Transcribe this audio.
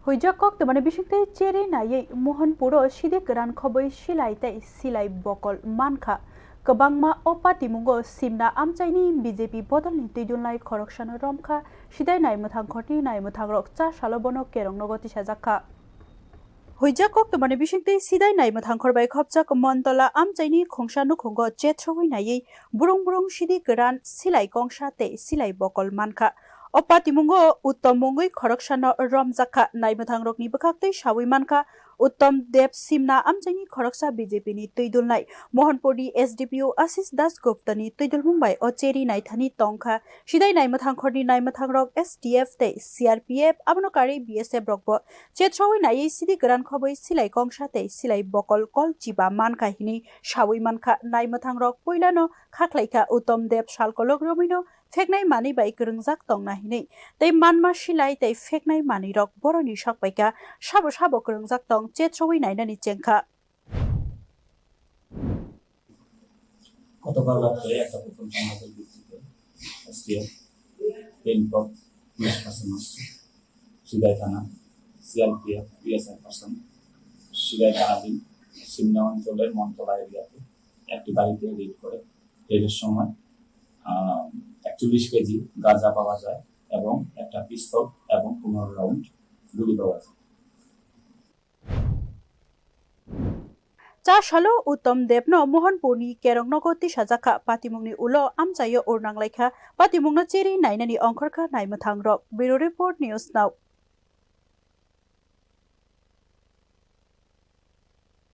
Huijakok temani bisingtei ceri nayei Mohanpuro sidik ran khoboi silaitai silai bokol manka kebangma opa timungo simna amchaini BJP bodol ni tijunlai khoroksana romkha sidai nai muthang khoti nai muthang rok cha salobono kerong nogoti sajakha Huijakok temani bisingtei sidai nai muthang khorbai khopchak montola amchaini khongsanu khongo chethroi nayei burung sidik ran silai kongsa te silai bokol manka Opati mungo uttom mungui khoroksano romjakha naimuthang rokni bwkhaktui sawi mankha uttom deb simna amchaini khoroksa BJP ni tuidulnai Mohanpurni SDPO Ashish Das Gupta ni tuidulmung bai ocheri naithani tongkha sidai naimuthang khorni naimuthang rok SDF te CRPF abonokari BSF rokbo chethroi nai sidi gran khoboi silai kongsa te silai bokol kol chiba mankha hini sawi mankha naimuthang rok poilano khaklaika uttom deb salkolok romino Feknai mani bai kerungjak tongna hini tei manma silai tei feknai mani rok boroni sakpaika sabo kerungjak tong chethroi nainani chengkha গতকাল রাত্রে একটা প্রথম সংবাদের ভিত্তিতে STF পেনপথ police person আসছে সিদাই থানা CRPF BSF person সিদাই থানাধীন সিমনা অঞ্চলের মন্তলা এরিয়াতে একটি বাড়িতে রেড করে রেডের সময় 41 কেজি গাঁজা পাওয়া যায় এবং একটা পিস্তল এবং 15 রাউন্ড গুলি পাওয়া যায় Cha shalo uttom debno Mohanpurni kerong nogoti sajakha patimungni ulo amchayo urnanglaikha patimungno cheri nainani ongkhorkha naimuthang rok Bureau Report News Now